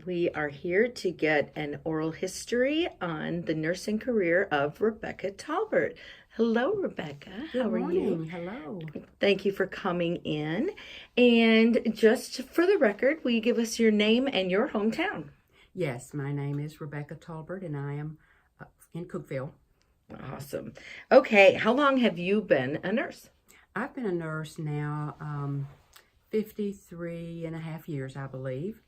We are here to get an oral history on the nursing career of Rebecca Tolbert. Hello, Rebecca. Good How are morning. you? Hello. Thank you for coming in. And just for the record, will you give us your name and your hometown? Yes, my name is Rebecca Tolbert, and I am in Cookeville. Awesome. Okay, how long have you been a nurse? I've been a nurse now 53 and a half years, I believe.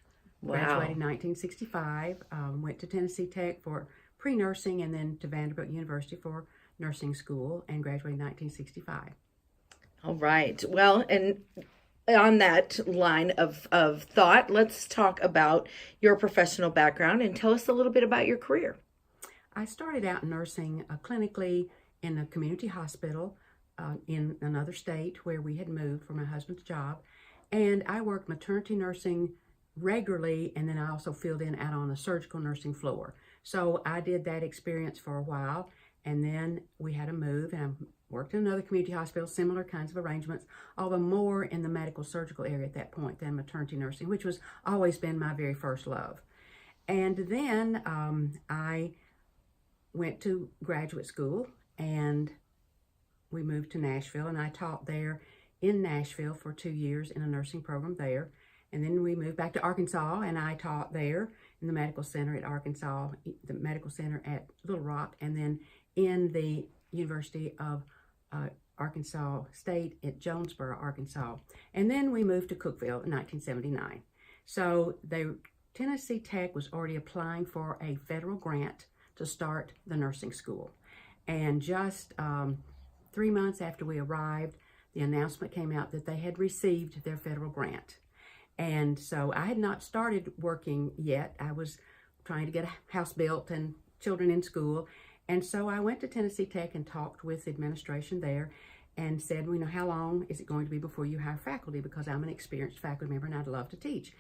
Graduated in Wow. 1965, went to Tennessee Tech for pre-nursing and then to Vanderbilt University for nursing school and graduated in 1965. All right. Well, and on that line of thought, let's talk about your professional background and tell us a little bit about your career. I started out nursing clinically in a community hospital in another state where we had moved for my husband's job. And I worked maternity nursing regularly, and then I also filled in out on the surgical nursing floor. So I did that experience for a while, and then we had to move, and I worked in another community hospital, similar kinds of arrangements, although more in the medical surgical area at that point than maternity nursing, which was always been my very first love. And then I went to graduate school, and we moved to Nashville, and I taught there in Nashville for 2 years in a nursing program there. And then we moved back to Arkansas, and I taught there in the medical center at Arkansas, the medical center at Little Rock, and then in the University of Arkansas State at Jonesboro, Arkansas. And then we moved to Cookeville in 1979. So Tennessee Tech was already applying for a federal grant to start the nursing school. And just 3 months after we arrived, the announcement came out that they had received their federal grant. And so I had not started working yet. I was trying to get a house built and children in school. And so I went to Tennessee Tech and talked with the administration there and said, well, how long is it going to be before you hire faculty? Because I'm an experienced faculty member and I'd love to teach.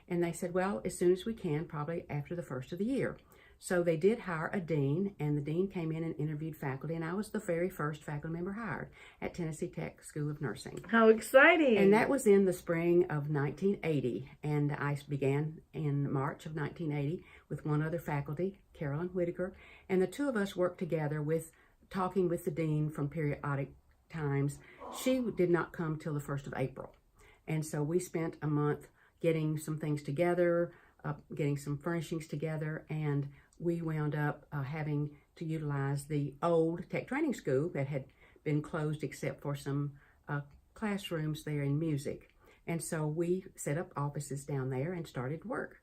And they said, well, as soon as we can, probably after the first of the year. So they did hire a dean, and the dean came in and interviewed faculty, and I was the very first faculty member hired at Tennessee Tech School of Nursing. How exciting. And that was in the spring of 1980, and I began in March of 1980 with one other faculty, Carolyn Whitaker, and the two of us worked together with talking with the dean from periodic times. She did not come till the 1st of April, and so we spent a month getting some things together, getting some furnishings together, and we wound up having to utilize the old tech training school that had been closed except for some classrooms there in music. And so we set up offices down there and started work.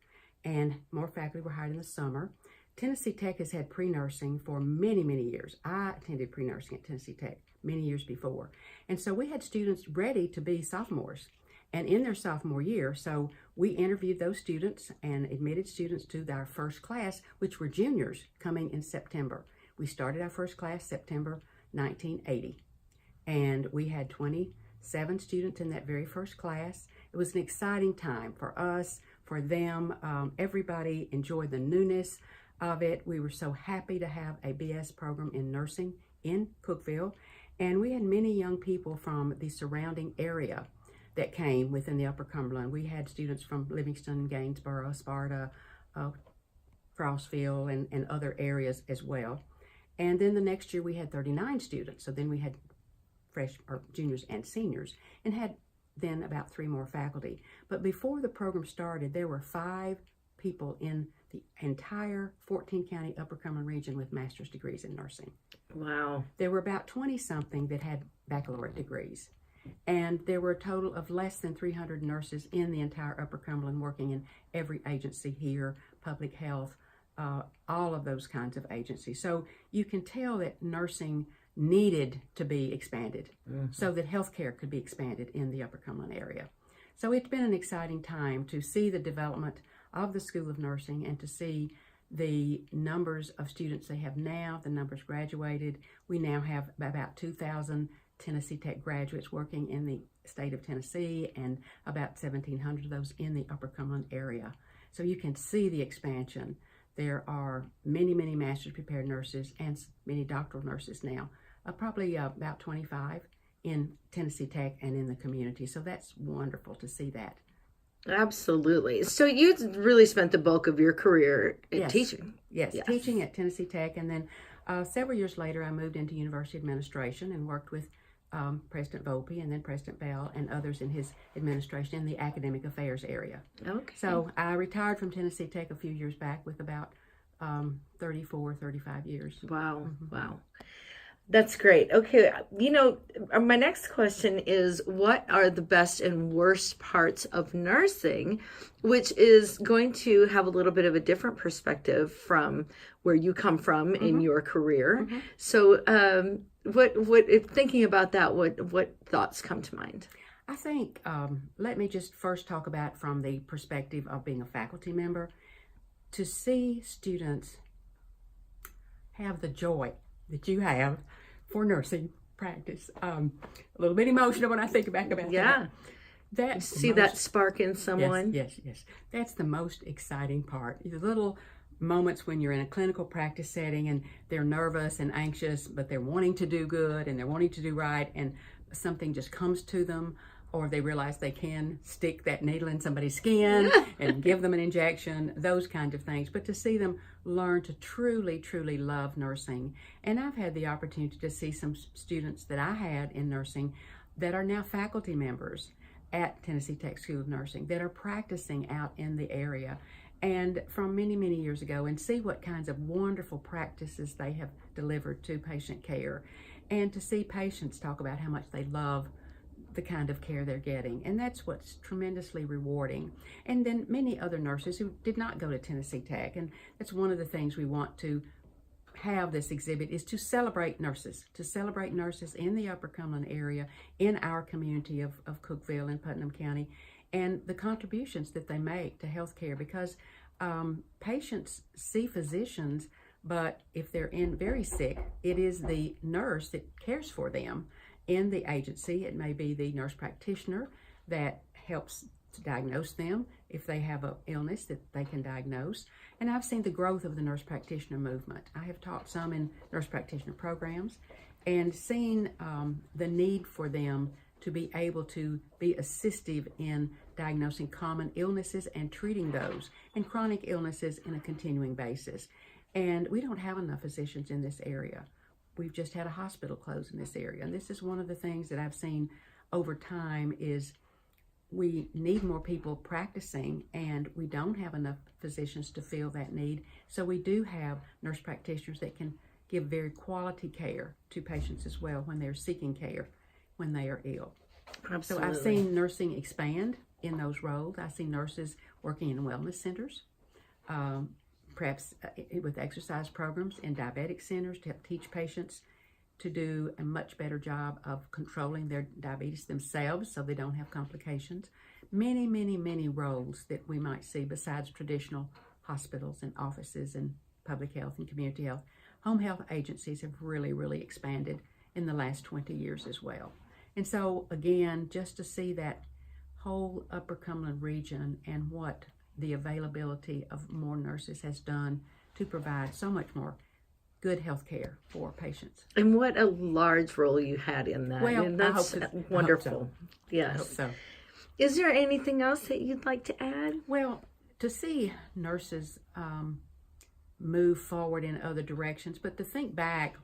And more faculty were hired in the summer. Tennessee Tech has had pre-nursing for many, many years. I attended pre-nursing at Tennessee Tech many years before. And so we had students ready to be sophomores and in their sophomore year. So we interviewed those students and admitted students to our first class, which were juniors coming in September. We started our first class September 1980. And we had 27 students in that very first class. It was an exciting time for us, for them. Everybody enjoyed the newness of it. We were so happy to have a BS program in nursing in Cookeville. And we had many young people from the surrounding area that came within the Upper Cumberland. We had students from Livingston, Gainesboro, Sparta, Crossville, and other areas as well. And then the next year we had 39 students. So then we had juniors and seniors, and had then about 3 more faculty. But before the program started, there were 5 people in the entire 14-county Upper Cumberland region with master's degrees in nursing. Wow. There were about 20-something that had baccalaureate degrees. And there were a total of less than 300 nurses in the entire Upper Cumberland working in every agency here, public health, all of those kinds of agencies. So you can tell that nursing needed to be expanded so that healthcare could be expanded in the Upper Cumberland area. So it's been an exciting time to see the development of the School of Nursing and to see the numbers of students they have now, the numbers graduated. We now have about 2,000 Tennessee Tech graduates working in the state of Tennessee, and about 1,700 of those in the Upper Cumberland area. So you can see the expansion. There are many, many master's prepared nurses and many doctoral nurses now, probably about 25 in Tennessee Tech and in the community. So that's wonderful to see that Absolutely. So you really spent the bulk of your career in Yes. teaching. Yes, Yes. teaching at Tennessee Tech, and then several years later, I moved into university administration and worked with President Volpe and then President Bell and others in his administration in the academic affairs area. Okay. So I retired from Tennessee Tech a few years back with about 34, 35 years. Wow. Mm-hmm. Wow. That's great. Okay. My next question is, what are the best and worst parts of nursing, which is going to have a little bit of a different perspective from where you come from in your career. So, if thinking about that, what thoughts come to mind? I think, let me just first talk about from the perspective of being a faculty member, to see students have the joy that you have for nursing practice. A little bit emotional when I think back about Yeah. that. You see that spark in someone? Yes. That's the most exciting part. The little moments when you're in a clinical practice setting and they're nervous and anxious, but they're wanting to do good and they're wanting to do right, and something just comes to them, or they realize they can stick that needle in somebody's skin and give them an injection, those kinds of things. But to see them learn to truly, truly love nursing. And I've had the opportunity to see some students that I had in nursing that are now faculty members at Tennessee Tech School of Nursing that are practicing out in the area and from many, many years ago, and see what kinds of wonderful practices they have delivered to patient care, and to see patients talk about how much they love the kind of care they're getting. And that's what's tremendously rewarding. And then many other nurses who did not go to Tennessee Tech, and that's one of the things we want to have this exhibit, is to celebrate nurses in the Upper Cumberland area, in our community of Cookeville and Putnam County, and the contributions that they make to healthcare, because patients see physicians, but if they're very sick, it is the nurse that cares for them. In the agency, it may be the nurse practitioner that helps to diagnose them if they have an illness that they can diagnose. And I've seen the growth of the nurse practitioner movement. I have taught some in nurse practitioner programs and seen the need for them to be able to be assistive in diagnosing common illnesses and treating those, and chronic illnesses in a continuing basis. And we don't have enough physicians in this area. We've just had a hospital close in this area. And this is one of the things that I've seen over time is we need more people practicing, and we don't have enough physicians to fill that need. So we do have nurse practitioners that can give very quality care to patients as well when they're seeking care when they are ill. Absolutely. So I've seen nursing expand in those roles. I see nurses working in wellness centers, perhaps with exercise programs in diabetic centers to help teach patients to do a much better job of controlling their diabetes themselves so they don't have complications. Many, many, many roles that we might see besides traditional hospitals and offices and public health and community health. Home health agencies have really, really expanded in the last 20 years as well. And so, again, just to see that whole Upper Cumberland region and what the availability of more nurses has done to provide so much more good health care for patients. And what a large role you had in that. Well, and that's wonderful. I hope so. Yes. I hope so. Is there anything else that you'd like to add? Well, to see nurses move forward in other directions, but to think back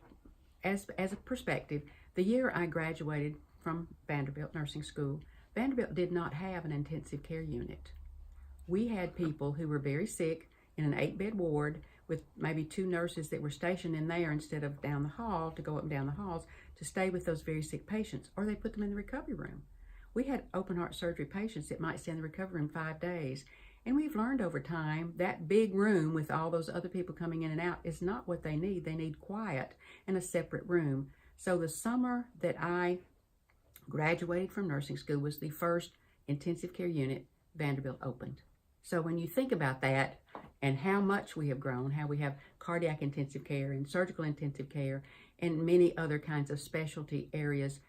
as a perspective, the year I graduated from Vanderbilt Nursing School, Vanderbilt did not have an intensive care unit. We had people who were very sick in an 8-bed ward with maybe 2 nurses that were stationed in there instead of down the hall to go up and down the halls to stay with those very sick patients, or they put them in the recovery room. We had open heart surgery patients that might stay in the recovery room 5 days. And we've learned over time that big room with all those other people coming in and out is not what they need. They need quiet in a separate room. So the summer that I graduated from nursing school was the first intensive care unit Vanderbilt opened. So when you think about that and how much we have grown, how we have cardiac intensive care and surgical intensive care and many other kinds of specialty areas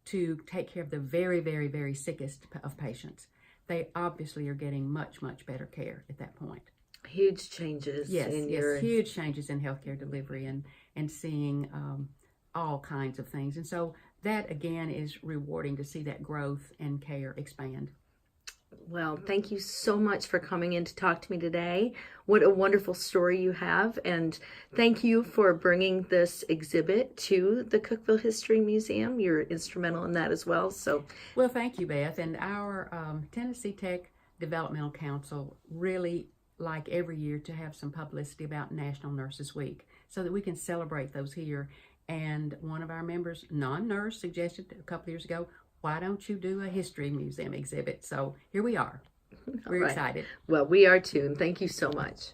to take care of the very, very, very sickest of patients, they obviously are getting much, much better care at that point. Huge changes. Yes, huge changes in healthcare delivery and seeing all kinds of things. And so that, again, is rewarding to see that growth and care expand. Well, thank you so much for coming in to talk to me today. What a wonderful story you have. And thank you for bringing this exhibit to the Cookeville History Museum. You're instrumental in that as well. So, Well, thank you, Beth. And our Tennessee Tech Developmental Council really like every year to have some publicity about National Nurses Week so that we can celebrate those here. And one of our members, non-nurse, suggested a couple years ago, why don't you do a history museum exhibit? So here we are. We're right. excited. Well, we are too. And thank you so much.